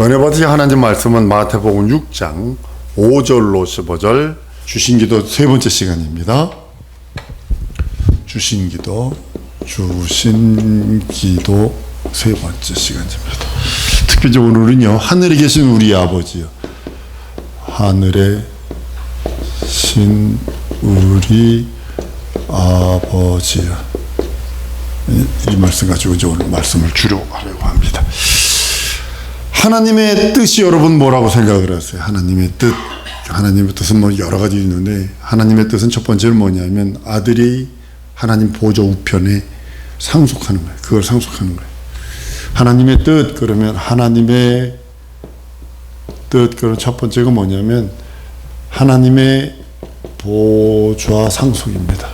은혜 받으신 하나님 말씀은 마태복음 6장 5절로 15절 주신기도 세 번째 시간입니다. 주신기도 세 번째 시간입니다. 특별히 오늘은요, 하늘에 계신 우리 아버지요, 하늘에 계신 우리 아버지요, 이 말씀 가지고 이제 오늘 말씀을 주려고 합니다. 하나님의 뜻이 여러분 뭐라고 생각을 하세요? 하나님의 뜻은 뭐 여러 가지 있는데, 하나님의 뜻은 첫 번째는 뭐냐면 아들이 하나님 보좌 우편에 상속하는 거예요. 그걸 상속하는 거예요. 하나님의 뜻, 그러면 하나님의 뜻, 그럼 첫 번째가 뭐냐면 하나님의 보좌 상속입니다.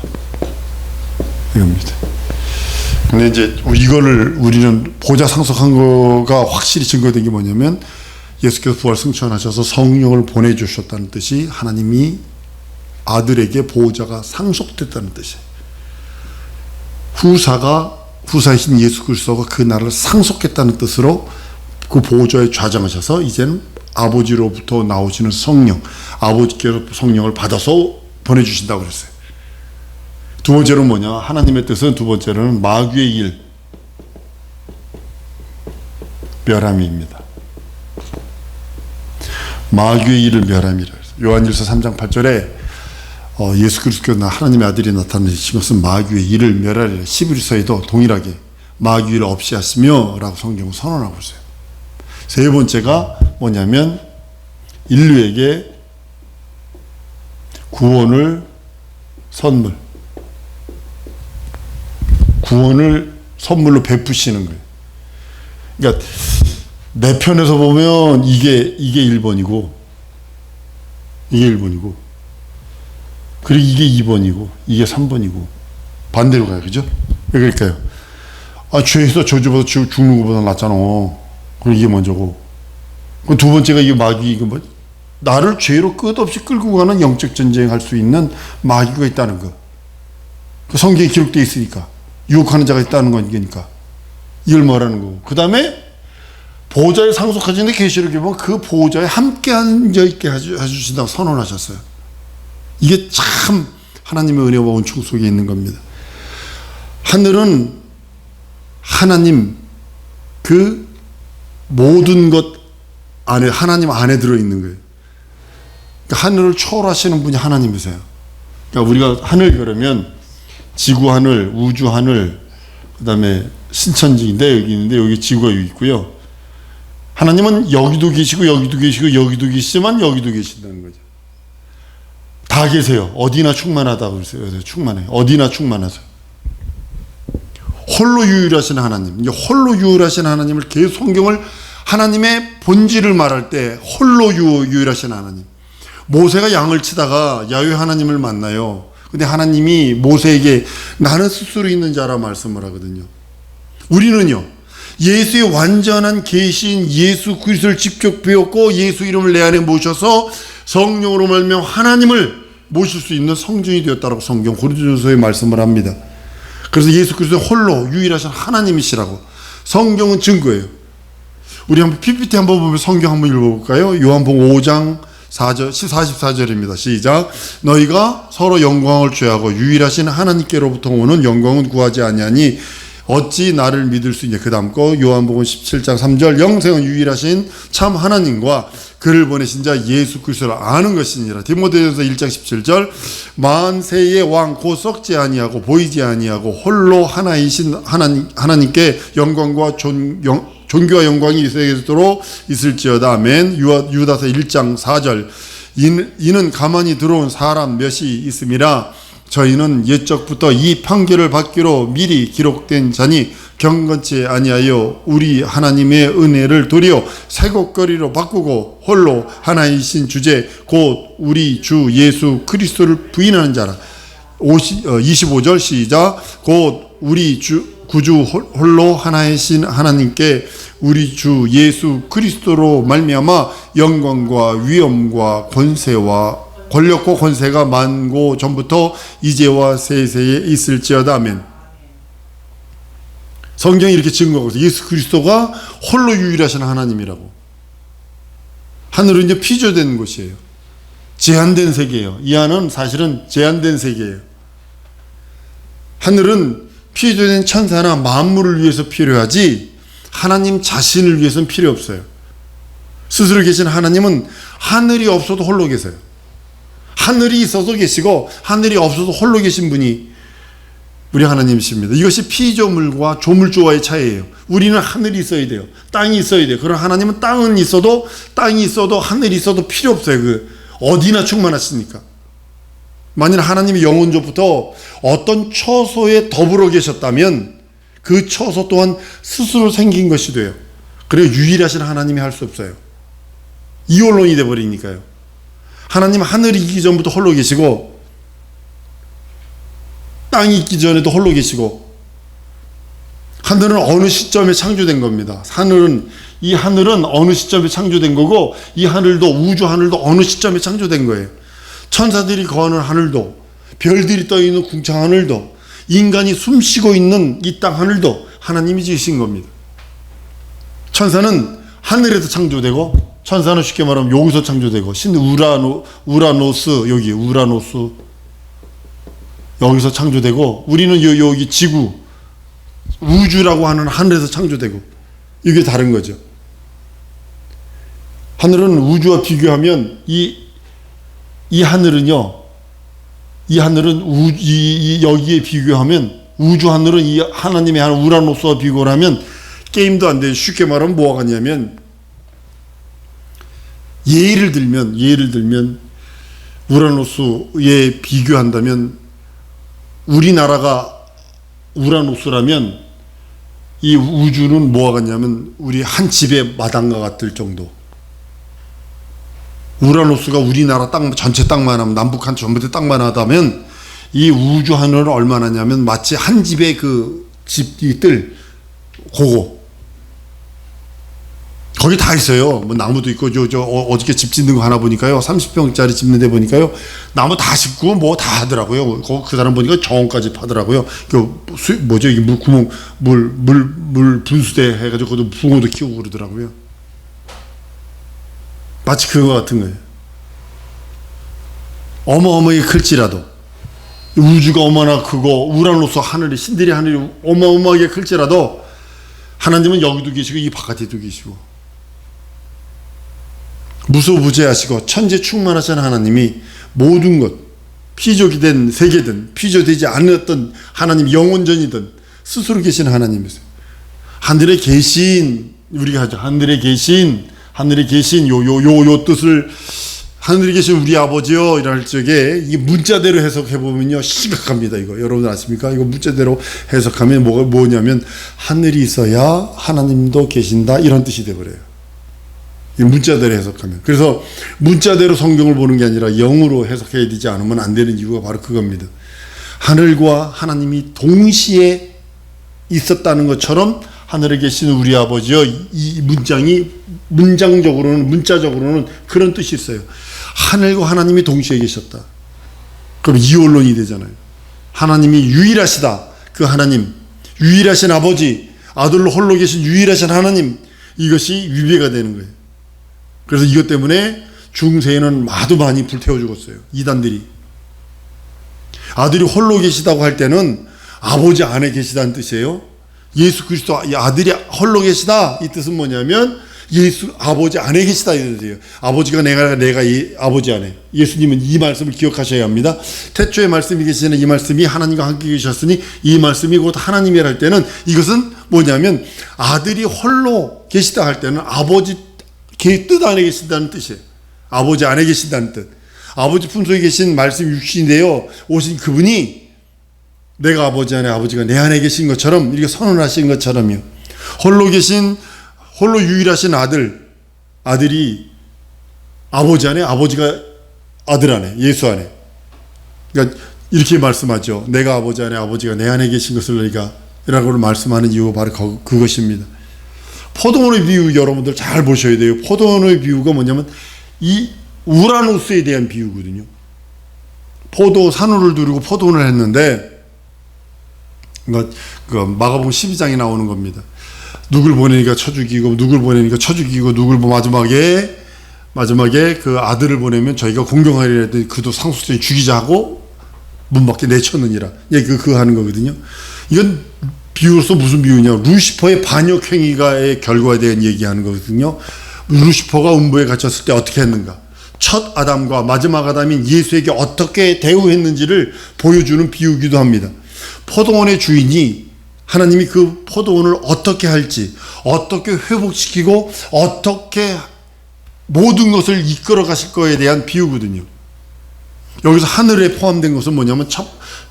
이겁니다. 근데 이제 이거를 우리는 보좌 상속한 거가 확실히 증거된 게 뭐냐면, 예수께서 부활 승천하셔서 성령을 보내주셨다는 뜻이 하나님이 아들에게 보좌가 상속됐다는 뜻이에요. 후사이신 예수 그리스도가 그 나라를 상속했다는 뜻으로 그 보좌에 좌정하셔서 이제는 아버지로부터 나오시는 성령, 아버지께서 성령을 받아서 보내주신다고 그랬어요. 두 번째로는 뭐냐? 하나님의 뜻은 두 번째로는 마귀의 일, 멸함입니다. 마귀의 일을 멸함이라. 요한일서 3장 8절에 예수 그리스도께서 하나님의 아들이 나타나신 것은 마귀의 일을 멸하리라. 히브리서에도 동일하게 마귀의 일을 없이 하시며 라고 성경은 선언하고 있어요. 세 번째가 뭐냐면 인류에게 구원을 선물로 베푸시는 거예요. 그러니까 내 편에서 보면 이게 1번이고 그리고 이게 2번이고 이게 3번이고 반대로 가요. 그죠? 왜 그럴까요? 죄에서 저주받아 죽는 것보다 낫잖아. 그리고 이게 먼저고. 그 두 번째가 이게 마귀, 이거 뭐 나를 죄로 끝없이 끌고 가는 영적 전쟁할 수 있는 마귀가 있다는 거. 그 성경에 기록되어 있으니까. 유혹하는 자가 있다는 거니까. 이걸 말하는 거고. 그 다음에 보좌에 상속하시는데 계시록에 보면 그 보좌에 함께 앉아있게 해주신다고 선언하셨어요. 이게 참 하나님의 은혜와 은총 속에 있는 겁니다. 하늘은 하나님 그 모든 것 안에, 하나님 안에 들어있는 거예요. 그러니까 하늘을 초월하시는 분이 하나님이세요. 그러니까 우리가 하늘 그러면 지구 하늘, 우주 하늘, 그 다음에 신천지인데 여기 있는데 여기 지구가 여기 있고요. 하나님은 여기도 계시고 여기도 계시고 여기도 계시지만 여기도 계신다는 거죠. 다 계세요. 어디나 충만하다고 그랬어요. 충만해요. 어디나 충만하세요. 홀로 유일하신 하나님. 이제 홀로 유일하신 하나님을 계속 성경을 하나님의 본질을 말할 때 홀로 유일하신 하나님. 모세가 양을 치다가 야훼 하나님을 만나요. 근데 하나님이 모세에게 나는 스스로 있는 자라 말씀을 하거든요. 우리는요, 예수의 완전한 계신 예수 그리스도를 직접 배웠고 예수 이름을 내 안에 모셔서 성령으로 말미암아 하나님을 모실 수 있는 성전이 되었다라고 성경 고린도전서에 말씀을 합니다. 그래서 예수 그리스도 홀로 유일하신 하나님이시라고 성경은 증거예요. 우리 한번 PPT 한번 보면 성경 한번 읽어볼까요? 요한복음 5장 44절입니다. 시작. 너희가 서로 영광을 취하고 유일하신 하나님께로부터 오는 영광은 구하지 아니하니 어찌 나를 믿을 수 있냐. 그 다음 거 요한복음 17장 3절 영생은 유일하신 참 하나님과 그를 보내신 자 예수 그리스도를 아는 것이니라. 디모데전서 1장 17절 만세의 왕 곧 썩지 아니하고 보이지 아니하고 홀로 하나이신 하나님께 영광과 존귀와 영광이 있도록 있을지어다. 아멘. 유다서 1장 4절 이는 가만히 들어온 사람 몇이 있음이라. 저희는 옛적부터 이 판결을 받기로 미리 기록된 자니 경건치 아니하여 우리 하나님의 은혜를 도리어 새곡거리로 바꾸고 홀로 하나이신 주제 곧 우리 주 예수 그리스도를 부인하는 자라. 25절 시작. 곧 우리 구주 홀로 하나이신 하나님께 우리 주 예수 그리스도로 말미암아 영광과 위엄과 권세와 권력과 권세가 만고 전부터 이제와 세세에 있을지어다. 아멘. 성경이 이렇게 증거하고 있어요. 예수 그리스도가 홀로 유일하신 하나님이라고. 하늘은 이제 피조된 곳이에요. 제한된 세계예요. 이 안은 사실은 제한된 세계예요. 하늘은 피조된 천사나 만물을 위해서 필요하지 하나님 자신을 위해서는 필요 없어요. 스스로 계신 하나님은 하늘이 없어도 홀로 계세요. 하늘이 있어도 계시고 하늘이 없어도 홀로 계신 분이 우리 하나님이십니다. 이것이 피조물과 조물조와의 차이예요. 우리는 하늘이 있어야 돼요. 땅이 있어야 돼요. 그러나 하나님은 땅이 있어도 하늘이 있어도 필요 없어요. 어디나 충만하시니까. 만일 하나님이 영원조부터 어떤 처소에 더불어 계셨다면 그 처소 또한 스스로 생긴 것이 돼요. 그래야 유일하신 하나님이 할 수 없어요. 이원론이 돼버리니까요. 하나님 하늘이 있기 전부터 홀로 계시고 땅이 있기 전에도 홀로 계시고 하늘은 어느 시점에 창조된 겁니다. 이 하늘은 어느 시점에 창조된 거고 이 하늘도 우주 하늘도 어느 시점에 창조된 거예요. 천사들이 거하는 하늘도 별들이 떠있는 궁창 하늘도 인간이 숨쉬고 있는 이 땅 하늘도 하나님이 지으신 겁니다. 천사는 하늘에서 창조되고 천사는 쉽게 말하면 여기서 창조되고 우라노스 여기 우라노스 여기서 창조되고 우리는 여기 지구 우주라고 하는 하늘에서 창조되고 이게 다른 거죠. 하늘은 우주와 비교하면 이 하늘은요, 여기에 비교하면 우주 하늘은 이 하나님의 하늘 우라노스와 비교를 하면 게임도 안 돼요. 쉽게 말하면 뭐가 같냐면 예를 들면 우라노스에 비교한다면 우리나라가 우라노스라면 이 우주는 뭐가 같냐면 우리 한 집의 마당과 같을 정도. 우라노스가 우리나라 땅 전체 땅만 하면 남북한 전부 땅만 하다면 이 우주 하늘은 얼마나 냐면 마치 한 집의 그 집이 뜰 그거 거기 다 있어요. 뭐 나무도 있고 어저께 집 짓는 거 하나 보니까요 30평짜리 짓는 데 보니까요 나무 다 심고 뭐 다 하더라고요. 그 사람 보니까 정원까지 파더라고요. 뭐죠 이게 물 분수대 해가지고 거기도 붕어도 키우고 그러더라고요. 마치 그거 같은 거예요. 어마어마하게 클지라도 우주가 얼마나 크고 우라노스 하늘이 신들이 하늘이 어마어마하게 클지라도 하나님은 여기도 계시고 이 바깥에도 계시고 무소부재하시고 천지 충만하신 하나님이 모든 것 피조기 된 세계든 피조되지 않았던 하나님 영원전이든 스스로 계신 하나님이세요. 하늘에 계신 우리가 하죠. 하늘에 계신 요 뜻을 하늘에 계신 우리 아버지요 이럴 적에 이게 문자대로 해석해 보면요 심각합니다. 이거 여러분 아십니까? 이거 문자대로 해석하면 뭐냐면 하늘이 있어야 하나님도 계신다 이런 뜻이 돼 버려요. 문자대로 해석하면. 그래서 문자대로 성경을 보는 게 아니라 영으로 해석해야 되지 않으면 안 되는 이유가 바로 그겁니다. 하늘과 하나님이 동시에 있었다는 것처럼 하늘에 계신 우리 아버지요 이 문자적으로는 그런 뜻이 있어요. 하늘과 하나님이 동시에 계셨다. 그럼 이원론이 되잖아요. 하나님이 유일하시다. 그 하나님 유일하신 아버지 아들로 홀로 계신 유일하신 하나님 이것이 위배가 되는 거예요. 그래서 이것 때문에 중세에는 마도 많이 불태워 죽었어요. 이단들이. 아들이 홀로 계시다고 할 때는 아버지 안에 계시다는 뜻이에요. 예수 그리스도 아들이 홀로 계시다 이 뜻은 뭐냐면 예수 아버지 안에 계시다 이 뜻이에요. 아버지가 내가 아버지 안에. 예수님은 이 말씀을 기억하셔야 합니다. 태초에 말씀이 계시는 이 말씀이 하나님과 함께 계셨으니 이 말씀이 곧 하나님이라 할 때는 이것은 뭐냐면 아들이 홀로 계시다 할 때는 아버지 뜻 안에 계신다는 뜻이에요. 아버지 안에 계신다는 뜻. 아버지 품속에 계신 말씀 육신인데요 오신 그분이 내가 아버지 안에 아버지가 내 안에 계신 것처럼 이렇게 선언하신 것처럼요. 홀로 유일하신 아들이 아버지 안에 아버지가 아들 안에 예수 안에. 그러니까 이렇게 말씀하죠. 내가 아버지 안에 아버지가 내 안에 계신 것을 너희가 라고 말씀하는 이유가 바로 그것입니다. 포도원의 비유 여러분들 잘 보셔야 돼요. 포도원의 비유가 뭐냐면 이 우라노스에 대한 비유거든요. 포도 산후를 두르고 포도원을 했는데 그 마가복음 12장에 나오는 겁니다. 누굴 보내니까 쳐 죽이고 누굴 보내니까 쳐 죽이고 누굴 마지막에 마지막에 그 아들을 보내면 저희가 공경하리라 했더니 그도 상속자인 죽이자 하고 문 밖에 내쳤느니라. 예, 그거 하는 거거든요. 이건 비유로서 무슨 비유냐. 루시퍼의 반역 행위가의 결과에 대한 얘기하는 거거든요. 루시퍼가 음부에 갇혔을 때 어떻게 했는가. 첫 아담과 마지막 아담인 예수에게 어떻게 대우했는지를 보여주는 비유기도 합니다. 포도원의 주인이 하나님이 그 포도원을 어떻게 할지, 어떻게 회복시키고 어떻게 모든 것을 이끌어 가실 거에 대한 비유거든요. 여기서 하늘에 포함된 것은 뭐냐면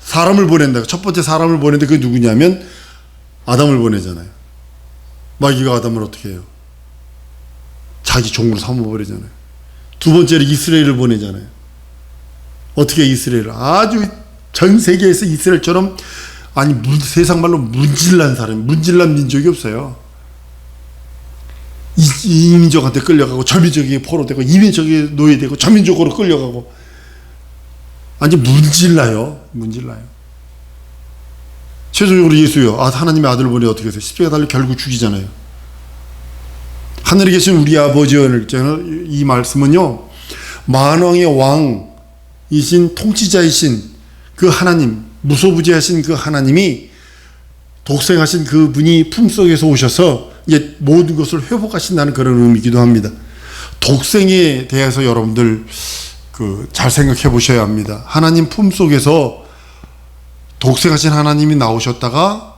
사람을 보낸다. 첫 번째 사람을 보내는데 그게 누구냐면 아담을 보내잖아요. 마귀가 아담을 어떻게 해요? 자기 종으로 삼아버리잖아요. 두 번째로 이스라엘을 보내잖아요. 어떻게 이스라엘을? 아주 전 세계에서 이스라엘처럼 세상 말로 문질란 사람, 문질란 민족이 없어요. 이 민족한테 끌려가고 저 민족에게 포로되고 이 민족에게 노예되고 저 민족으로 끌려가고 아니 문질라요. 최종적으로 예수요. 하나님의 아들을 보내 어떻게 해서 십자가에 달려 결국 죽이잖아요. 하늘에 계신 우리 아버지여, 이 말씀은요, 만왕의 왕이신 통치자이신 그 하나님, 무소부지하신 그 하나님이 독생하신 그 분이 품속에서 오셔서 이제 모든 것을 회복하신다는 그런 의미이기도 합니다. 독생에 대해서 여러분들 잘 생각해 보셔야 합니다. 하나님 품속에서 독생하신 하나님이 나오셨다가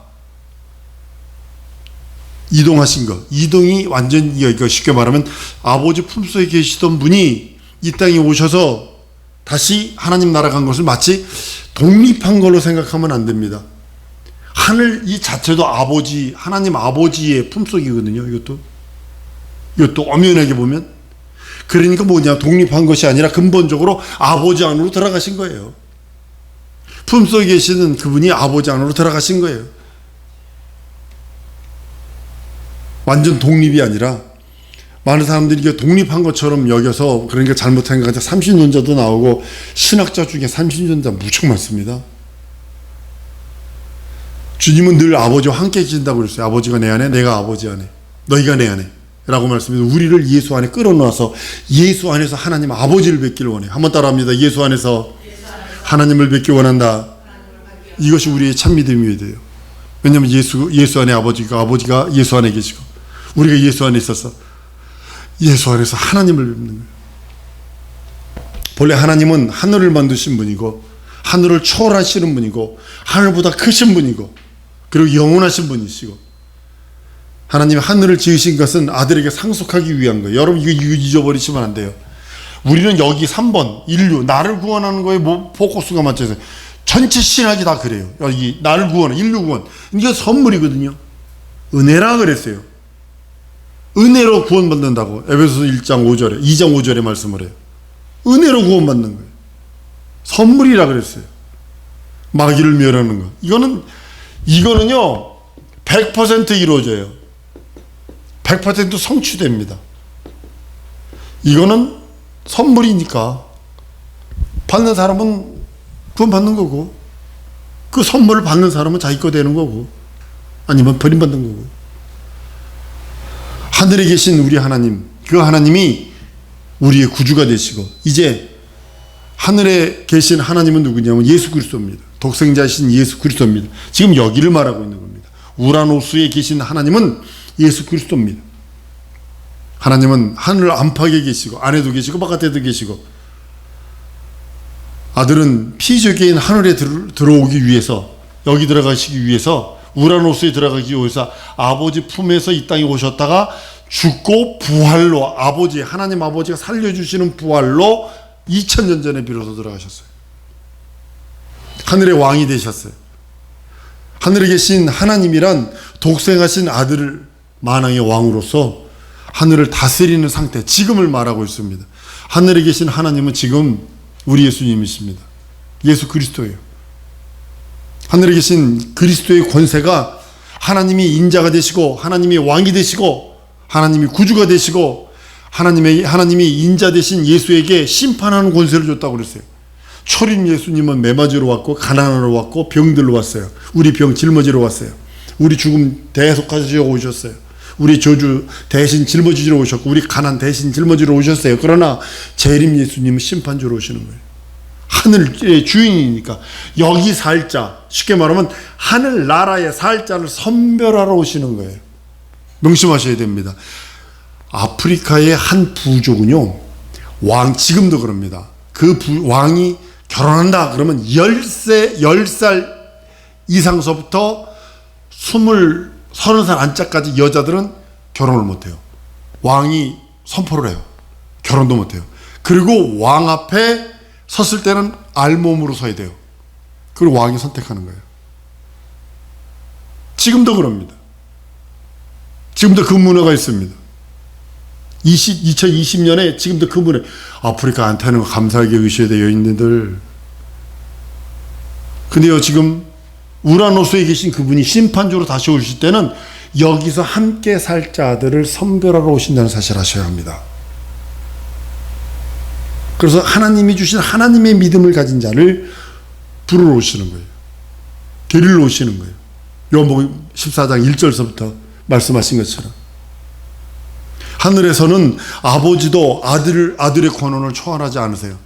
이동하신 것. 이동이 완전, 쉽게 말하면 아버지 품속에 계시던 분이 이 땅에 오셔서 다시 하나님 나라 간 것을 마치 독립한 걸로 생각하면 안 됩니다. 하늘 이 자체도 하나님 아버지의 품속이거든요. 이것도 엄연하게 보면. 그러니까 뭐냐, 독립한 것이 아니라 근본적으로 아버지 안으로 들어가신 거예요. 품속에 계시는 그분이 아버지 안으로 들어가신 거예요. 완전 독립이 아니라, 많은 사람들이 이게 독립한 것처럼 여겨서 그러니까 잘못한 것 같아. 삼신존자도 나오고 신학자 중에 삼신존자 무척 많습니다. 주님은 늘 아버지와 함께 계신다고 그랬어요. 아버지가 내 안에, 내가 아버지 안에, 너희가 내 안에 라고 말씀해서 우리를 예수 안에 끌어놓아서 예수 안에서 하나님 아버지를 뵙기를 원해요. 한번 따라합니다. 예수 안에서 하나님을 뵙기 원한다. 이것이 우리의 참 믿음이어야 돼요. 왜냐하면 예수 안에 아버지가 예수 안에 계시고 우리가 예수 안에 있어서 예수 안에서 하나님을 뵙는 거예요. 본래 하나님은 하늘을 만드신 분이고 하늘을 초월하시는 분이고 하늘보다 크신 분이고 그리고 영원하신 분이시고, 하나님이 하늘을 지으신 것은 아들에게 상속하기 위한 거예요. 여러분 이거 잊어버리시면 안 돼요. 우리는 여기 3번 인류, 나를 구원하는 거에 포커스가 맞춰서 전체 신학이 다 그래요. 여기 나를 구원해, 인류 구원, 이게 선물이거든요. 은혜라 그랬어요. 은혜로 구원받는다고 에베소서 1장 5절에 2장 5절에 말씀을 해요. 은혜로 구원받는 거예요. 선물이라 그랬어요. 마귀를 멸하는 거. 이거는요 100% 이루어져요. 100% 성취됩니다. 이거는 선물이니까 받는 사람은 구원 받는 거고, 그 선물을 받는 사람은 자기 거 되는 거고, 아니면 버림받는 거고. 하늘에 계신 우리 하나님, 그 하나님이 우리의 구주가 되시고, 이제 하늘에 계신 하나님은 누구냐면 예수 그리스도입니다. 독생자이신 예수 그리스도입니다. 지금 여기를 말하고 있는 겁니다. 우라노스에 계신 하나님은 예수 그리스도입니다. 하나님은 하늘 안팎에 계시고 안에도 계시고 바깥에도 계시고, 아들은 피조계인 하늘에 들어오기 위해서, 여기 들어가시기 위해서, 우라노스에 들어가기 위해서 아버지 품에서 이 땅에 오셨다가 죽고 부활로, 하나님 아버지가 살려주시는 부활로 2000년 전에 비로소 들어가셨어요. 하늘의 왕이 되셨어요. 하늘에 계신 하나님이란 독생하신 아들을 만왕의 왕으로서 하늘을 다스리는 상태, 지금을 말하고 있습니다. 하늘에 계신 하나님은 지금 우리 예수님이십니다. 예수 그리스도예요. 하늘에 계신 그리스도의 권세가, 하나님이 인자가 되시고 하나님이 왕이 되시고 하나님이 구주가 되시고 하나님이 인자 되신 예수에게 심판하는 권세를 줬다고 그랬어요. 초림 예수님은 매맞으러 왔고 가난하러 왔고 병들러 왔어요. 우리 병 짊어지러 왔어요. 우리 죽음 대속하시려고 오셨어요. 우리 저주 대신 짊어지러 오셨고 우리 가난 대신 짊어지러 오셨어요. 그러나 재림 예수님은 심판주로 오시는 거예요. 하늘의 주인이니까 여기 살 자, 쉽게 말하면 하늘나라의 살 자를 선별하러 오시는 거예요. 명심하셔야 됩니다. 아프리카의 한 부족은요, 지금도 그럽니다. 그 왕이 결혼한다 그러면 10살 이상서부터 30살 안짝까지 여자들은 결혼을 못해요. 왕이 선포를 해요. 결혼도 못해요. 그리고 왕 앞에 섰을 때는 알몸으로 서야 돼요. 그리고 왕이 선택하는 거예요. 지금도 그럽니다. 지금도 그 문화가 있습니다. 2020년에 지금도 그 문화. 아프리카 안타는 거 감사하게 여기셔야 돼요, 여인들. 근데요, 지금 우라노스에 계신 그분이 심판주로 다시 오실 때는 여기서 함께 살 자들을 선별하러 오신다는 사실을 아셔야 합니다. 그래서 하나님이 주신 하나님의 믿음을 가진 자를 부르러 오시는 거예요. 데리러 오시는 거예요. 요한복음 14장 1절서부터 말씀하신 것처럼. 하늘에서는 아버지도 아들의 권한을 초월하지 않으세요.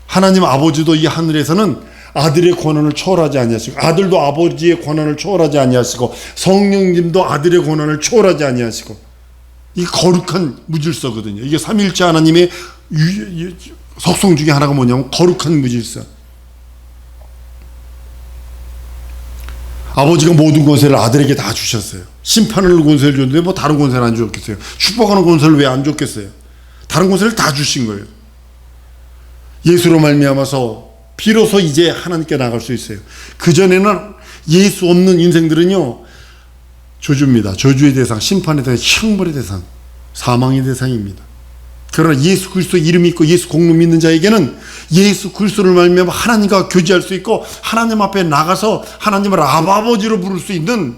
하나님 아버지도 이 하늘에서는 아들의 권한을 초월하지 아니하시고, 아들도 아버지의 권한을 초월하지 아니하시고, 성령님도 아들의 권한을 초월하지 아니하시고, 이 거룩한 무질서거든요. 이게 삼위일체 하나님의 속성 중에 하나가 뭐냐면 거룩한 무질서. 아버지가 모든 권세를 아들에게 다 주셨어요. 심판을 권세를 줬는데 뭐 다른 권세를 안 줬겠어요? 축복하는 권세를 왜 안 줬겠어요? 다른 권세를 다 주신 거예요. 예수로 말미암아서 비로소 이제 하나님께 나갈 수 있어요. 그전에는 예수 없는 인생들은요, 저주입니다. 저주의 대상, 심판의 대상, 형벌의 대상, 사망의 대상입니다. 그러나 예수 그리스도 이름이 있고 예수 공로 믿는 자에게는 예수 그리스도를 말미암아 하나님과 교제할 수 있고 하나님 앞에 나가서 하나님을 아버지로 부를 수 있는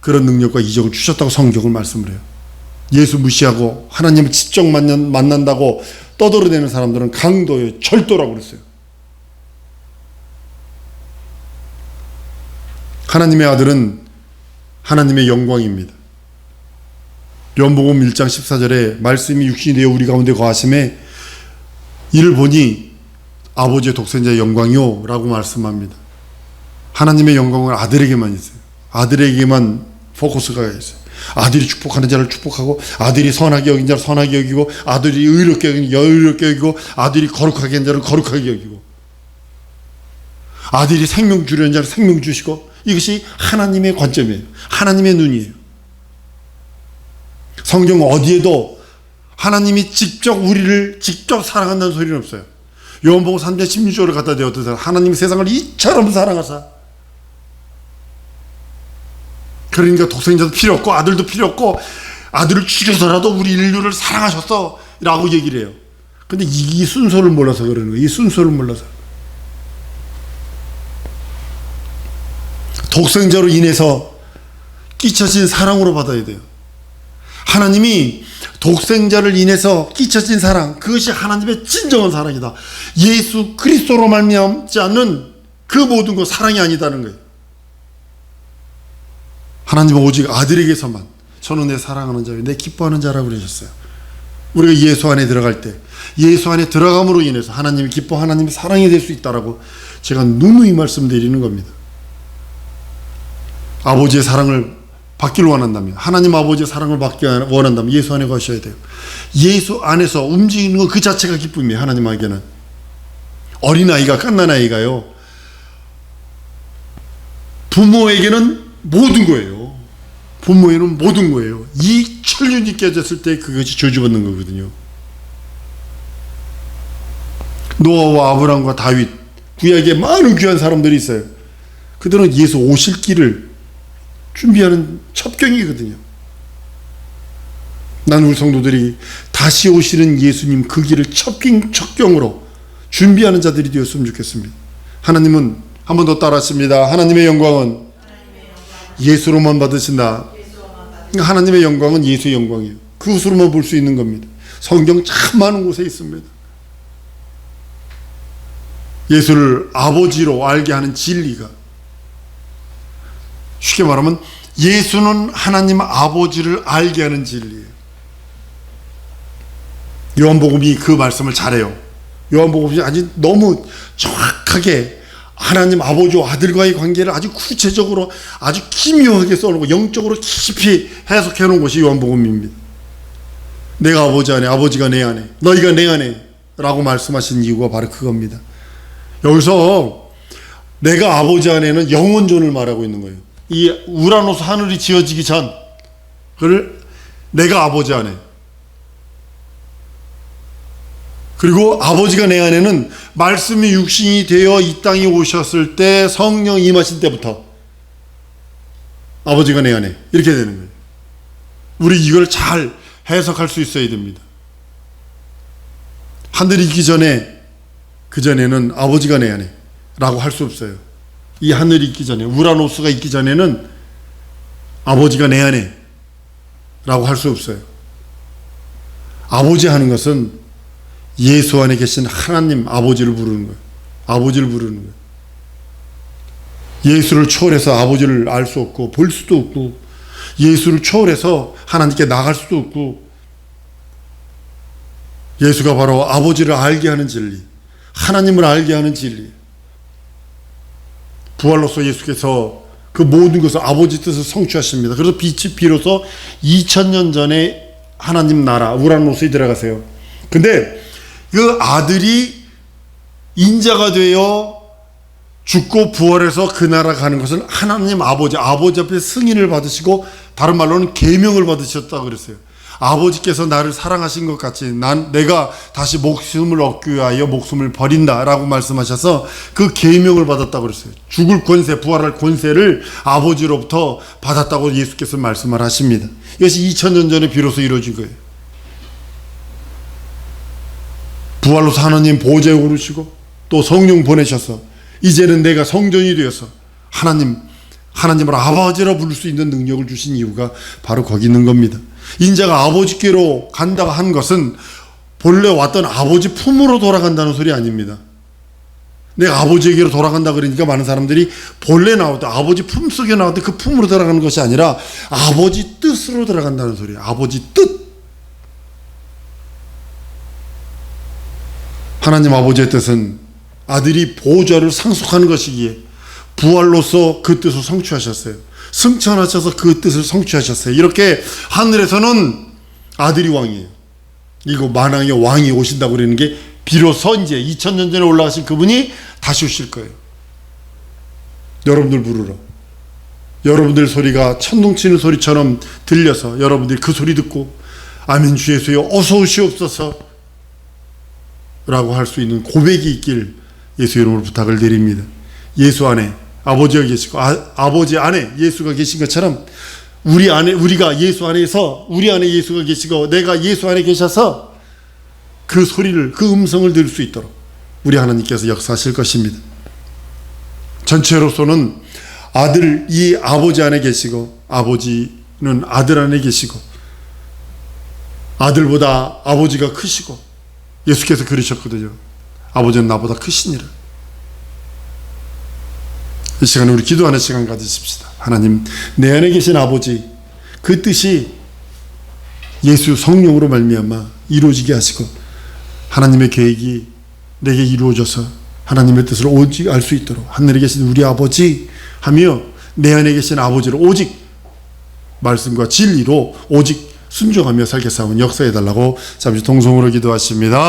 그런 능력과 이적을 주셨다고 성경을 말씀을 해요. 예수 무시하고 하나님을 직접 만난다고 떠들어대는 사람들은 강도예요. 절도라고 그랬어요. 하나님의 아들은 하나님의 영광입니다. 요한복음 1장 14절에 말씀이 육신이 되어 우리 가운데 거하심에 이를 보니 아버지의 독생자의 영광이요 라고 말씀합니다. 하나님의 영광은 아들에게만 있어요. 아들에게만 포커스가 있어요. 아들이 축복하는 자를 축복하고, 아들이 선하게 여긴 자를 선하게 여기고, 아들이 의롭게 여긴 자를 의롭게 여기고, 아들이 거룩하게 여긴 자를 거룩하게 여기고, 아들이 생명 주려는 자를 생명 주시고, 이것이 하나님의 관점이에요. 하나님의 눈이에요. 성경 어디에도 하나님이 직접 우리를 직접 사랑한다는 소리는 없어요. 요한복음 3장 16절을 갖다 대었던 하나님이 세상을 이처럼 사랑하사. 그러니까 독생자도 필요 없고 아들도 필요 없고 아들을 죽여서라도 우리 인류를 사랑하셨어 라고 얘기를 해요. 근데 이 순서를 몰라서 그러는 거예요. 이 순서를 몰라서. 독생자로 인해서 끼쳐진 사랑으로 받아야 돼요. 하나님이 독생자를 인해서 끼쳐진 사랑, 그것이 하나님의 진정한 사랑이다. 예수 그리스도로 말미암지 않는 그 모든 것 사랑이 아니다는 거예요. 하나님은 오직 아들에게서만 저는 내 사랑하는 자요 내 기뻐하는 자라고 그러셨어요. 우리가 예수 안에 들어갈 때 예수 안에 들어감으로 인해서 하나님이 기뻐 하나님의 사랑이 될 수 있다라고 제가 누누이 말씀드리는 겁니다. 아버지의 사랑을 받기를 원한다면, 하나님 아버지의 사랑을 받기 원한다면 예수 안에 가셔야 돼요. 예수 안에서 움직이는 것 그 자체가 기쁨이에요. 하나님에게는. 어린아이가, 갓난아이가요, 부모에게는 모든 거예요. 부모에는 모든 거예요. 이 천륜이 깨졌을 때 그것이 저주받는 거거든요. 노아와 아브람과 다윗, 구약에 많은 귀한 사람들이 있어요. 그들은 예수 오실 길을 준비하는 첩경이거든요. 난 우리 성도들이 다시 오시는 예수님 그 길을 첩경으로 준비하는 자들이 되었으면 좋겠습니다. 하나님은 한 번 더 따라하십니다. 하나님의 영광은 예수로만 받으신다. 하나님의 영광은 예수의 영광이에요. 그것으로만 볼 수 있는 겁니다. 성경 참 많은 곳에 있습니다. 예수를 아버지로 알게 하는 진리가, 쉽게 말하면 예수는 하나님 아버지를 알게 하는 진리예요. 요한복음이 그 말씀을 잘해요. 요한복음이 아주 너무 정확하게 하나님 아버지와 아들과의 관계를 아주 구체적으로 아주 기묘하게 써놓고 영적으로 깊이 해석해 놓은 것이 요한복음입니다. 내가 아버지 안에, 아버지가 내 안에, 너희가 내 안에 라고 말씀하신 이유가 바로 그겁니다. 여기서 내가 아버지 안에는 영원존을 말하고 있는 거예요. 이 우라노스 하늘이 지어지기 전 그를 내가 아버지 안에, 그리고 아버지가 내 안에는 말씀이 육신이 되어 이 땅에 오셨을 때 성령 임하신 때부터 아버지가 내 안에 이렇게 되는 거예요. 우리 이걸 잘 해석할 수 있어야 됩니다. 하늘이 있기 전에, 그 전에는 아버지가 내 안에 라고 할 수 없어요. 이 하늘이 있기 전에, 우라노스가 있기 전에는 아버지가 내 안에 라고 할 수 없어요. 아버지 하는 것은 예수 안에 계신 하나님 아버지를 부르는 거예요. 아버지를 부르는 거예요. 예수를 초월해서 아버지를 알 수 없고 볼 수도 없고, 예수를 초월해서 하나님께 나갈 수도 없고, 예수가 바로 아버지를 알게 하는 진리, 하나님을 알게 하는 진리. 부활로서 예수께서 그 모든 것을 아버지 뜻을 성취하십니다. 그래서 빛이 비로소 2000년 전에 하나님 나라 우라노스에 들어가세요. 근데 그 아들이 인자가 되어 죽고 부활해서 그 나라 가는 것은 하나님 아버지 앞에 승인을 받으시고, 다른 말로는 계명을 받으셨다고 그랬어요. 아버지께서 나를 사랑하신 것 같이 내가 다시 목숨을 얻기 위하여 목숨을 버린다라고 말씀하셔서 그 계명을 받았다고 그랬어요. 죽을 권세, 부활할 권세를 아버지로부터 받았다고 예수께서 말씀을 하십니다. 이것이 2000년 전에 비로소 이루어진 거예요. 부활로서 하나님 보좌에 오르시고 또 성령 보내셔서 이제는 내가 성전이 되어서 하나님을 아버지라 부를 수 있는 능력을 주신 이유가 바로 거기 있는 겁니다. 인자가 아버지께로 간다고 한 것은 본래 왔던 아버지 품으로 돌아간다는 소리 아닙니다. 내가 아버지에게로 돌아간다 그러니까 많은 사람들이 본래 나왔던 아버지 품 속에 나왔던 그 품으로 돌아가는 것이 아니라 아버지 뜻으로 들어간다는 소리예요. 아버지 뜻. 하나님 아버지의 뜻은 아들이 보좌를 상속하는 것이기에 부활로서 그 뜻을 성취하셨어요. 승천하셔서 그 뜻을 성취하셨어요. 이렇게 하늘에서는 아들이 왕이에요. 이거 만왕의 왕이 오신다고 그러는 게 비로소 이제 2000년 전에 올라가신 그분이 다시 오실 거예요. 여러분들 부르러, 여러분들 소리가 천둥 치는 소리처럼 들려서 여러분들이 그 소리 듣고 아멘 주 예수여 어서 오시옵소서 라고 할 수 있는 고백이 있길 예수 이름으로 부탁을 드립니다. 예수 안에 아버지가 계시고 아버지 안에 예수가 계신 것처럼 우리가 예수 안에서 우리 안에 예수가 계시고 내가 예수 안에 계셔서 그 소리를, 그 음성을 들을 수 있도록 우리 하나님께서 역사하실 것입니다. 전체로서는 이 아버지 안에 계시고 아버지는 아들 안에 계시고 아들보다 아버지가 크시고, 예수께서 그러셨거든요. 아버지는 나보다 크시니라. 이 시간에 우리 기도하는 시간 가지십시다. 하나님, 내 안에 계신 아버지, 그 뜻이 예수 성령으로 말미암아 이루어지게 하시고 하나님의 계획이 내게 이루어져서 하나님의 뜻을 오직 알 수 있도록 하늘에 계신 우리 아버지 하며 내 안에 계신 아버지를 오직 말씀과 진리로 오직 순종하며 살게 싸운 역사해달라고 잠시 동성으로 기도하십니다.